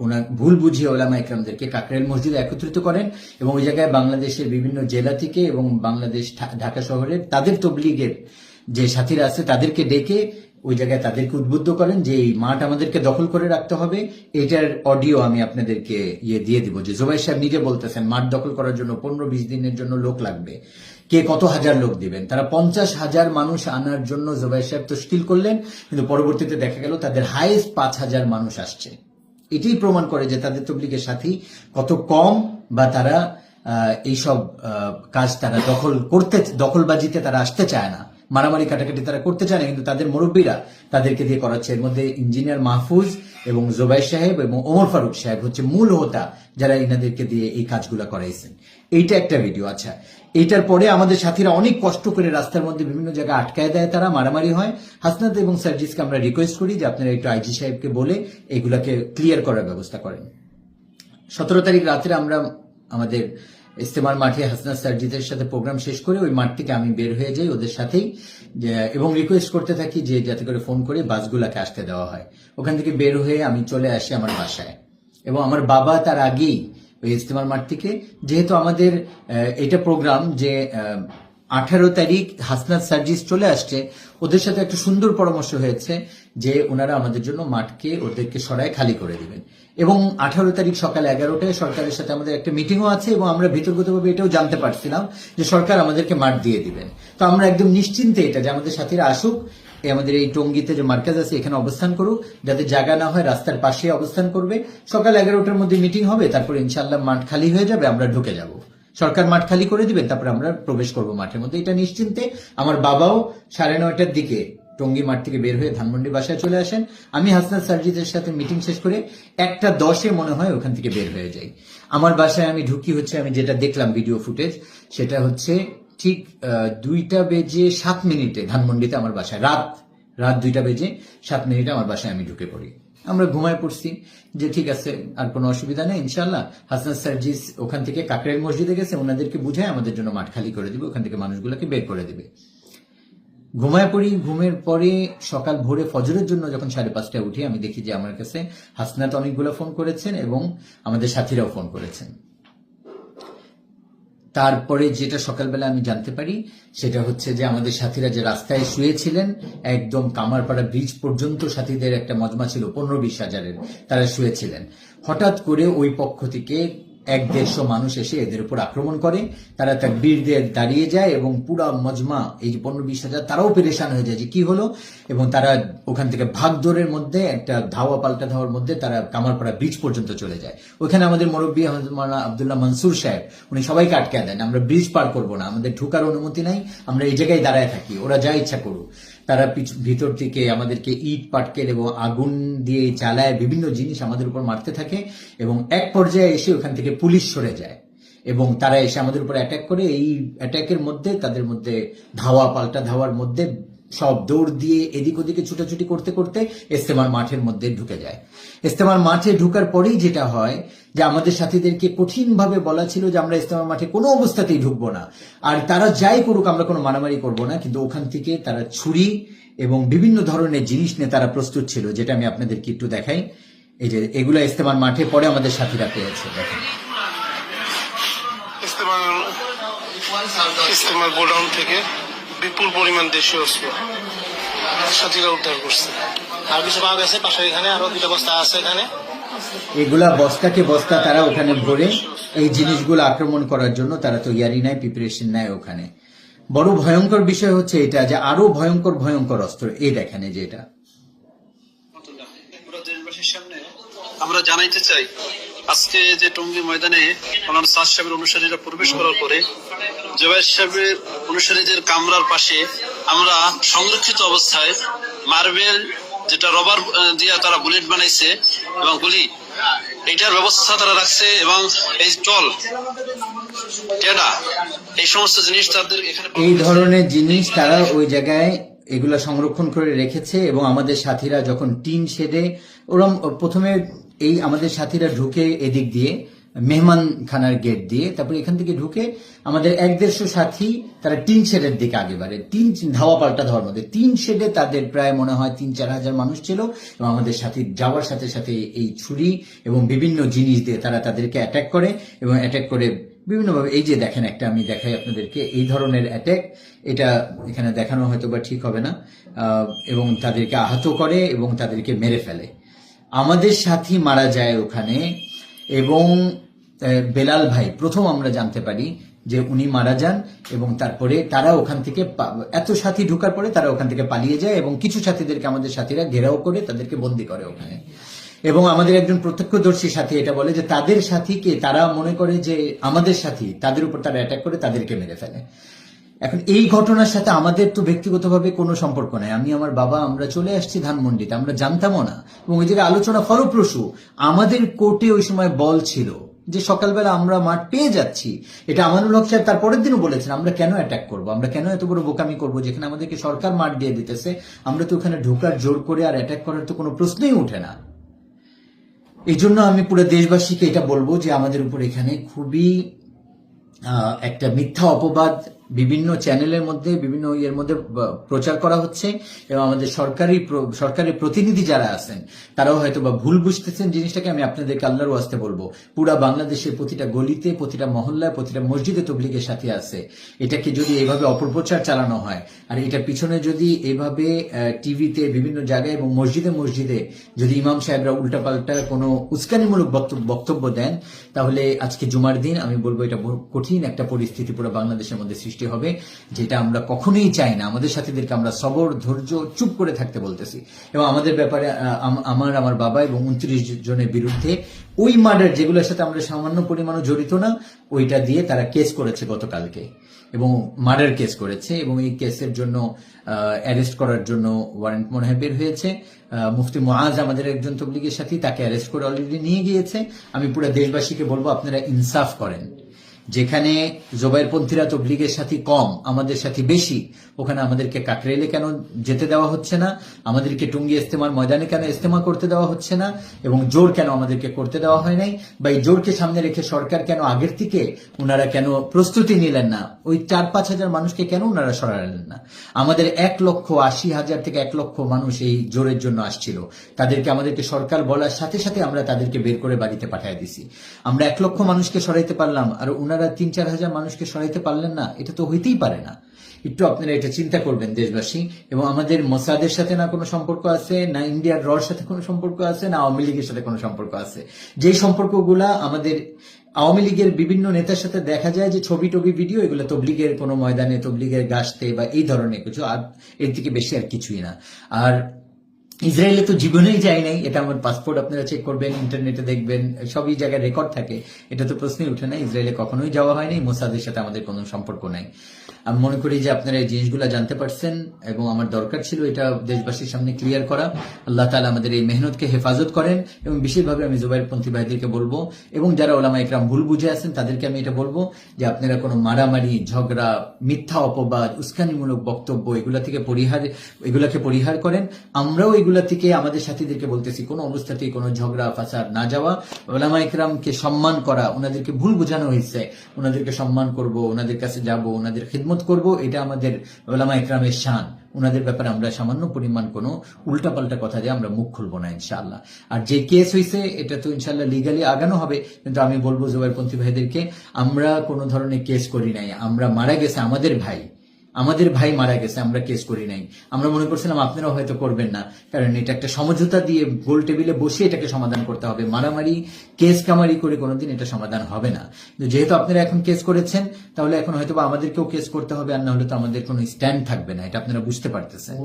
ওনার ভুল বুঝিয়ে ওলামা ইকরামদেরকে কাকরাইল মসজিদে একত্রিত করেন এবং ওই জায়গায় বাংলাদেশের বিভিন্ন জেলা থেকে এবং বাংলাদেশ ঢাকা শহরের তাদের তবলিগের যে সাথীরা আছে তাদেরকে ডেকে ওই জায়গায় তাদেরকে উদ্বুদ্ধ করেন যে এই মাঠ আমাদেরকে দখল করে রাখতে হবে। এটার অডিও আমি আপনাদেরকে দিয়ে দিব, যে জুবাইর সাহেব নিজে বলতেছেন মাঠ দখল করার জন্য 15-20 দিনের জন্য লোক লাগবে, কে কত হাজার লোক দিবেন। তারা 50,000 মানুষ আনার জন্য জুবাইর সাহেব তশকিল করলেন, কিন্তু পরবর্তীতে দেখা গেল তাদের হাইয়েস্ট 5,000 মানুষ আসছে। এটাই প্রমাণ করে যে তাদের তবলিগের সাথী কত কম, বা তারা এইসব কাজ তারা দখলবাজিতে তারা আসতে চায় না, মারামারি কাটাকাটি তারা করতে চায় না, কিন্তু তাদের মুরব্বীরা তাদেরকে দিয়ে করাচ্ছে। এর মধ্যে ইঞ্জিনিয়ার মাহফুজ এবং জুবাইর সাহেব এবং ওমর ফারুক সাহেব হচ্ছে মূল হোতা যারা ইনাদেরকে দিয়ে এই কাজগুলো করাইছেন। এইটা একটা ভিডিও। আচ্ছা, এইটার পরে আমাদের সাথীরা অনেক কষ্ট করে রাস্তার মধ্যে বিভিন্ন জায়গায় আটকায় দেয়, তারা মারামারি হয়। হাসনাত এবং সার্জিসকে আমরা রিকোয়েস্ট করি যে আপনারা একটু আইজি সাহেবকে বলে এগুলাকে ক্লিয়ার করার ব্যবস্থা করেন। 17 তারিখ রাত্রে আমরা আমাদের ইস্তেমার মাঠে হাসনাত সার্জিদের সাথে প্রোগ্রাম শেষ করে ওই মাঠ থেকে আমি বের হয়ে যাই ওদের সাথেই, এবং রিকোয়েস্ট করতে থাকি যে যাতে করে ফোন করে বাসগুলাকে আসতে দেওয়া হয়। ওখান থেকে বের হয়ে আমি চলে আসি আমার বাসায়, এবং আমার বাবা তার আগেই ওই ইস্তেমার মাঠ থেকে, যেহেতু আমাদের এটা প্রোগ্রাম যে 18 তারিখ হাসনাত সার্জিস চলে আসছে, ওদের সাথে একটা সুন্দর পরামর্শ হয়েছে যে ওনারা আমাদের জন্য মাঠকে ওদেরকে সরায় খালি করে দিবেন। এবং 18 তারিখ সকাল 11টায় সরকারের সাথে আমাদের একটা মিটিংও আছে, এবং আমরা ভিতরগতভাবে এটাও জানতে পারছিলাম যে সরকার আমাদেরকে মাঠ দিয়ে দিবেন। তো আমরা একদম নিশ্চিন্তে এটা যে আমাদের সাথীরা আসুক, আমাদের এই টঙ্গীতে যে মার্কেজ আছে এখানে অবস্থান করুক, যাতে জায়গা না হয় রাস্তার পাশে অবস্থান করবে। সকাল 11টার মধ্যে মিটিং হবে, তারপর ইনশাআল্লাহ মাঠ খালি হয়ে যাবে, আমরা ঢুকে যাব। সরকার মাঠ খালি করে দিবেন, তারপরে আমরা প্রবেশ করব মাঠের মধ্যে। এটা নিশ্চিন্তে আমার বাবাও 9:30টার দিকে টঙ্গী মাঠ থেকে বের হয়ে ধানমন্ডি বাসায় চলে আসেন। আমি হাসনাত সার্জিদের সাথে মিটিং শেষ করে 1:10 মনে হয় ওখান থেকে বের হয়ে যাই। আমার বাসায় আমি ঢুকি হচ্ছে, আমি যেটা দেখলাম ভিডিও ফুটেজ, সেটা হচ্ছে ঠিক 2:07 ধানমন্ডিতে আমার বাসায়, রাত 2:07 আমার বাসায় আমি ঢুকে পড়ি। আমরা ঘুমায় পড়ছি যে ঠিক আছে, আর কোনো অসুবিধা নেই ইনশাল্লাহ। হাসনাত সার্জিস ওখান থেকে কাকরাইল মসজিদে গেছে, ওনাদেরকে বুঝায় আমাদের জন্য মাঠ খালি করে দিবে, ওখান থেকে মানুষগুলোকে বের করে দিবে। ঘুমায় পড়ি। ঘুমের পরে সকাল ভোরে ফজরের জন্য যখন 5:30টায় উঠি, আমি দেখি যে আমার কাছে হাসনাত অনেকগুলো ফোন করেছেন এবং আমাদের সাথীরাও ফোন করেছেন। তারপরে যেটা সকালবেলা আমি জানতে পারি সেটা হচ্ছে যে আমাদের সাথীরা যে রাস্তায় শুয়েছিলেন, একদম কামারপাড়া ব্রিজ পর্যন্ত সাথীদের একটা মজমা ছিল 15-20 হাজারের, তারা শুয়েছিলেন। হঠাৎ করে ওই পক্ষ থেকে 100-150 মানুষ এসে এদের উপর আক্রমণ করে। তারা তাকবীর দিয়ে দাঁড়িয়ে যায় এবং পুরা মজমা, এই যে 15-20 হাজার, তারাও পেরেশান হয়ে যায় যে কি হলো, এবং তারা ওখান থেকে ভাগদৌড়ের মধ্যে একটা ধাওয়া পাল্টা ধাওয়ার মধ্যে তারা কামারপাড়া ব্রিজ পর্যন্ত চলে যায়। ওখানে আমাদের মুরব্বী মাওলানা আব্দুল্লাহ মনসুর সাহেব উনি সবাইকে আটকে দেন, আমরা ব্রিজ পার করবো না, আমাদের ঢোকার অনুমতি নাই, আমরা এই জায়গায় দাঁড়ায় থাকি, ওরা যা ইচ্ছা করুক। তারা ভিতর থেকে আমাদেরকে ইট পাটকেল এবং আগুন দিয়ে জ্বালায় বিভিন্ন জিনিস আমাদের উপর মারতে থাকে, এবং এক পর্যায়ে এসে ওখান থেকে পুলিশ সরে যায় এবং তারা এসে আমাদের উপর অ্যাটাক করে। এই অ্যাটাকের মধ্যে তাদের মধ্যে ধাওয়া পাল্টা ধাওয়ার মধ্যে সব দৌড় দিয়ে এদিক ওদিকে ছুটাছুটি করতে করতে ইস্তেমার মাঠের মধ্যে ঢুকে যায়। ইস্তেমার মাঠে ঢুকার পরেই যেটা হয় যে আমাদের সাথীদেরকে কঠিনভাবে বলা ছিল যে আমরা ইস্তেমার মাঠে কোনো অবস্থাতেই ঢুকবো না, আর তারা যাই করুক আমরা কোনো মারামারি করব না। কিন্তু ওখান থেকে তারা ছুরি এবং বিভিন্ন ধরনের জিনিস নিয়ে তারা প্রস্তুত ছিল, যেটা আমি আপনাদেরকে একটু দেখাই। এই যে এগুলা ইস্তেমার মাঠে পরে আমাদের সাথীরা পেয়েছে, দেখেন। ইস্তেমার গোডাউন থেকে বিপুল পরিমাণ দেশীয় অস্ত্র সাথীরা উদ্ধার করছে। আর কিছু পাওয়া গেছে পাশে, এখানে আরো 2টা বস্তা আছে। এখানে এগুলা বস্তাকে বস্তা তারা ওখানে ভরে এই জিনিসগুলো আক্রমণ করার জন্য তারা তৈয়ারি নেয়, প্রিপারেশন নেয় ওখানে। বড় ভয়ঙ্কর বিষয় হচ্ছে এটা যে আরো ভয়ঙ্কর ভয়ঙ্কর অস্ত্র, এই দেখেন যে এটা। দেশবাসীর সামনে আমরা জানাইতে চাই, আজকে যে টঙ্গী ময়দানে মাওলানা সাদ সাহেবের অনুসারীরা প্রবেশ করার পরে জুবায়ের সাহেবের অনুসারীদের কামরার পাশে আমরা সংরক্ষিত অবস্থায় মার্বেল, যেটা রবার দিয়ে তারা বুলেট বানাইছে এবং গুলি, এটার ব্যবস্থা তারা রাখছে, এবং এই টল টেডা, এই সমস্ত জিনিস তাদের এখানে, এই ধরনের জিনিস তারা ওই জায়গায় এগুলা সংরক্ষণ করে রেখেছে এবং আমাদের সাথীরা যখন টিন শেডে ওরা প্রথমে এই আমাদের সাথীরা ঢুকে এদিক দিয়ে মেহমানখানার গেট দিয়ে, তারপরে এখান থেকে ঢুকে আমাদের 150 সাথী তারা টিন শেডের দিকে আগে বাড়ে। ধাওয়া পাল্টা ধাওয়ার মধ্যে টিন শেডে তাদের প্রায় মনে হয় 3-4 হাজার মানুষ ছিল এবং আমাদের সাথী যাওয়ার সাথে সাথে এই ছুরি এবং বিভিন্ন জিনিস দিয়ে তারা তাদেরকে অ্যাটাক করে এবং অ্যাটাক করে বিভিন্নভাবে। এই যে দেখেন, একটা আমি দেখাই আপনাদেরকে, এই ধরনের অ্যাটাক, এটা এখানে দেখানো হয়তো বা ঠিক হবে না, এবং তাদেরকে আহত করে এবং তাদেরকে মেরে ফেলে। আমাদের সাথী মারা যায় ওখানে এবং বেলাল ভাই প্রথম আমরা জানতে পারি যে উনি মারা যান এবং তারপরে তারা ওখান থেকে এত সাথী ঢুকার পরে তারা ওখান থেকে পালিয়ে যায় এবং কিছু সাথীদেরকে আমাদের সাথীরা ঘেরাও করে তাদেরকে বন্দী করে ওখানে। এবং আমাদের একজন প্রত্যক্ষদর্শী সাথী এটা বলে যে তাদের সাথীকে তারা মনে করে যে আমাদের সাথী, তাদের উপর তারা অ্যাটাক করে তাদেরকে মেরে ফেলে। এখন এই ঘটনার সাথে আমাদের তো ব্যক্তিগতভাবে কোনো সম্পর্ক নাই। আমি আমার বাবা আমরা চলে আসছি ধানমন্ডিতে, আমরা জানতামও না এবং ওই জায়গায় আলোচনা ফলপ্রসূ। আমাদের কোর্টে ওই সময় বল ছিল যে সকালবেলা আমরা মাঠ পেয়ে যাচ্ছি। এটা আমানুল হক সাহেব তার পরের দিনও বলেছেন, আমরা কেন অ্যাটাক করবো, আমরা কেন এত বড় বোকামি করবো, যেখানে আমাদেরকে সরকার মাঠ দিয়ে দিতেছে, আমরা তো ওখানে ঢোকার জোর করে আর অ্যাটাক করার তো কোনো প্রশ্নই উঠে না। এই জন্য আমি পুরো দেশবাসীকে এটা বলবো যে আমাদের উপর এখানে খুবই একটা মিথ্যা অপবাদ বিভিন্ন চ্যানেলের মধ্যে বিভিন্ন ইয়ের মধ্যে প্রচার করা হচ্ছে এবং আমাদের সরকারি প্রতিনিধি যারা আছেন তারাও হয়তো বা ভুল বুঝতেছেন জিনিসটাকে। আমি আপনাদেরকে আল্লাহর ওয়াস্তে বলবো, পুরা বাংলাদেশের প্রতিটা গলিতে, প্রতিটা মহল্লায়, প্রতিটা মসজিদে তবলিগের সাথে আছে। এটাকে যদি এইভাবে অপপ্রচার চালানো হয় আর এটার পিছনে যদি এইভাবে টিভিতে বিভিন্ন জায়গায় এবং মসজিদে মসজিদে যদি ইমাম সাহেবরা উল্টাপাল্টা কোনো উস্কানিমূলক বক্তব্য দেন, তাহলে আজকে জুমার দিন আমি বলবো এটা কঠিন একটা পরিস্থিতি পুরো বাংলাদেশের মধ্যে সৃষ্টি হবে, যেটা আমরা কখনোই চাই না। আমাদের সাথীদেরকে আমরা সবর, ধৈর্য, চুপ করে থাকতে বলতেছি এবং আমাদের ব্যাপারে আমার বাবা এবং 29 জনের বিরুদ্ধে ওই মার্ডার যেগুলোর সাথে আমরা সামান্য পরিমাণও জড়িত না, ওইটা দিয়ে তারা কেস করেছে গতকালকে এবং মার্ডার কেস করেছে এবং এই কেসের জন্য অ্যারেস্ট করার জন্য ওয়ারেন্ট মনে হয় বের হয়েছে। মুফতি মুআজ আমাদের একজন তবলিগের সাথী, তাকে অ্যারেস্ট করে অলরেডি নিয়ে গিয়েছে। আমি পুরো দেশবাসীকে বলবো আপনারা ইনসাফ করেন। যেখানে জোবাইরপন্থীরা তবলিগের সাথী কম, আমাদের সাথী বেশি, ওখানে আমাদেরকে কাকরাইলে কেন যেতে দেওয়া হচ্ছে না, আমাদেরকে টুঙ্গি ইস্তেমার ময়দানে কেন ইস্তেমা করতে দেওয়া হচ্ছে না এবং জোর কেন আমাদেরকে করতে দেওয়া হয় নাই, বা এই জোরকে সামনে রেখে সরকার কেন আগের থেকে ওনারা কেন প্রস্তুতি নিলেন না, ওই 4-5 হাজার মানুষকে কেন ওনারা সরালেন না। আমাদের 1,80,000 থেকে 1 লক্ষ মানুষ এই জোরের জন্য আসছিল, তাদেরকে আমাদেরকে সরকার বলার সাথে সাথে আমরা তাদেরকে বের করে বাড়িতে পাঠিয়ে দিছি। আমরা 1 লক্ষ মানুষকে সরাইতে পারলাম আর ওনারা 3-4 হাজার মানুষকে সরাইতে পারলেন না, এটা তো হইতেই পারে না। একটু আপনারা এটা চিন্তা করবেন দেশবাসী। এবং আমাদের মোসাদের সাথে না কোনো সম্পর্ক আছে, না ইন্ডিয়ার রর সাথে কোনো সম্পর্ক আছে, না আওয়ামী লীগের সাথে কোনো সম্পর্ক আছে। যেই সম্পর্কগুলা আমাদের আওয়ামী লীগের বিভিন্ন নেতার সাথে দেখা যায় যে ছবি টবি ভিডিও, এগুলো তবলিগের কোনো ময়দানে, তবলিগের গাছতে বা এই ধরনের কিছু, আর এর থেকে বেশি আর কিছুই না। আর ইসরায়েলে তো জীবনেই যায় নাই, এটা আমার পাসপোর্ট আপনারা চেক করবেন, ইন্টারনেটে দেখবেন, সবই জায়গায় রেকর্ড থাকে, এটা তো প্রশ্নই উঠে না। ইসরায়েলে কখনোই যাওয়া হয়নি, মোসাদের সাথে আমাদের কোনো সম্পর্ক নাই। আমি মনে করি যে আপনারা এই জিনিসগুলো জানতে পারছেন এবং আমার দরকার ছিল এটা দেশবাসীর সামনে ক্লিয়ার করা। আল্লাহ তাআলা আমাদের এই মেহনতকে হেফাজত করেন এবং বিশেষভাবে আমি জুবাইরপন্থী ভাইদেরকে বলবো এবং যারা ওলামা ইকরাম ভুল বুঝে আছেন তাদেরকে আমি এটা বলবো যে আপনারা কোনো মারামারি, ঝগড়া, মিথ্যা অপবাদ, উস্কানিমূলক বক্তব্য এগুলাকে পরিহার করেন। আমরাও এগুলা থেকে আমাদের সাথীদেরকে বলতেছি কোনো অবস্থাতেই কোনো ঝগড়া ফাসাদ না যাওয়া, ওলামা ইকরামকে সম্মান করা, ওনাদেরকে ভুল বোঝানো হয়েছে, ওনাদেরকে সম্মান করব, ওনাদের কাছে যাব, ওনাদের খিদমত করব, এটা আমাদের ওলামা ইকরামের শান। ওনাদের ব্যাপারে আমরা সামান্য পরিমাণ কোনো উল্টাপাল্টা কথা দিয়ে আমরা মুখ খুলবো না ইনশাআল্লাহ। আর যে কেস হয়েছে এটা তো ইনশাআল্লাহ লিগালি আগানো হবে, কিন্তু আমি বলবো জুবাইরপন্থী ভাইদেরকে, আমরা কোনো ধরনের কেস করি নাই। আমরা মারা গেছে আমাদের ভাই মারা গেছে, আমরা কেস করি নাই। আমরা মনে করছিলাম আপনারাও হয়তো করবেন না, কারণ এটা একটা সমঝোতা দিয়ে গোল টেবিলে বসে এটাকে সমাধান করতে হবে। মারামারি, কেস কামারি করে কোনোদিন এটা সমাধান হবে না। কিন্তু যেহেতু আপনারা এখন কেস করেছেন, তাহলে এখন হয়তো আমাদেরকেও কেস করতে হবে, আর না হলে তো আমাদের কোনো স্ট্যান্ড থাকবে না, এটা আপনারা বুঝতে পারতেছেন।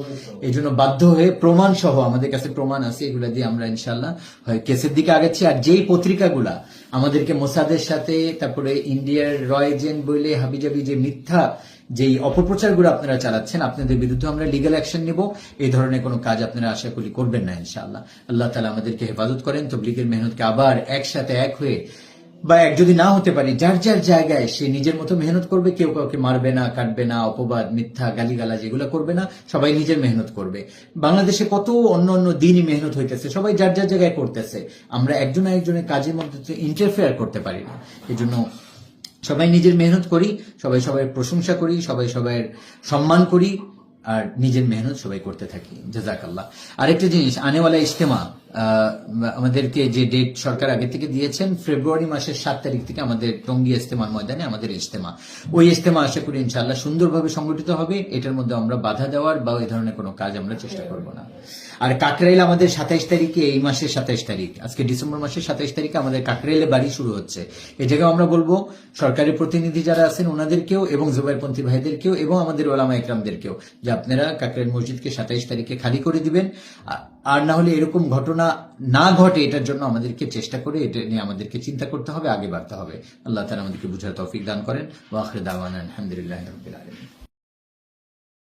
এই জন্য বাধ্য হয়ে প্রমাণ সহ, আমাদের কাছে প্রমাণ আছে, এগুলা দিয়ে আমরা ইনশাল্লাহ হয় কেসের দিকে আগাচ্ছি। আর যেই পত্রিকাগুলা আমাদেরকে মোসাদের সাথে, তারপরে ইন্ডিয়ার র এজেন্ট বলে হাবিজাবি যে মিথ্যা যেই অপপ্রচারগুলো আপনারা চালাচ্ছেন, আপনাদের বিরুদ্ধে আমরা লিগ্যাল অ্যাকশন নিব। এই ধরনের কোনো কাজ আপনারা আশা করি করবেন না ইনশাআল্লাহ। আল্লাহ তাআলা আমাদেরকে হেফাজত করেন, তবলিগের মেহনতকে আবার একসাথে এক হয়ে বা এক যদি না হতে পারি, যার যার জায়গায় সে নিজের মতো মেহনত করবে, কেউ কাউকে মারবে না, কাটবে না, অপবাদ, মিথ্যা, গালিগালাজ এগুলো করবে না, সবাই নিজের মেহনত করবে। বাংলাদেশে কত অন্য অন্য দিনই মেহনত হইতেছে, সবাই যার যার জায়গায় করতেছে, আমরা একজন আরেকজনের কাজের মধ্যে ইন্টারফেয়ার করতে পারি না। এই জন্য সবাই নিজের মেহনত করি, সবাই সবাই প্রশংসা করি, সবাই সবাই সম্মান করি, আর নিজের মেহনত সবাই করতে থাকি। জাযাকাল্লাহ। আরেকটা জিনিস, আনেওয়ালা ইজতেমা, আমাদেরকে যে ডেট সরকার আগে থেকে দিয়েছেন, ফেব্রুয়ারি মাসের 7 তারিখ থেকে আমাদের টঙ্গী ইজতেমার ময়দানে আমাদের ইজতেমা। ওই ইজতেমা আশা করি ইনশাআল্লাহ সুন্দরভাবে সংগঠিত হবে। এটার মধ্যে আমরা বাধা দেওয়ার বা এই ধরনের কোনো কাজ আমরা চেষ্টা করব না। আর কাকরাইল আমাদের 27 তারিখে, এই মাসের 27 তারিখ, আজকে ডিসেম্বর মাসের 27 তারিখে আমাদের কাকরাইলে বাড়ি শুরু হচ্ছে। এই জায়গায় আমরা বলবো সরকারি প্রতিনিধি যারা আছেন ওনাদেরকেও এবং জুবাইরপন্থী ভাইদেরকেও এবং আমাদের ওলামা ইকরামদেরকেও যে আপনারা কাকরাইল মসজিদকে 27 তারিখে খালি করে দিবেন। আর না হলে এরকম ঘটনা না ঘটে, এটার জন্য আমাদেরকে চেষ্টা করে এটা নিয়ে আমাদেরকে চিন্তা করতে হবে, আগে বাড়তে হবে। আল্লাহ তাআলা আমাদেরকে বুঝার তৌফিক দান করেন। ওয়া আখিরু দাওয়ানা আলহামদুলিল্লাহি রাব্বিল আলামিন।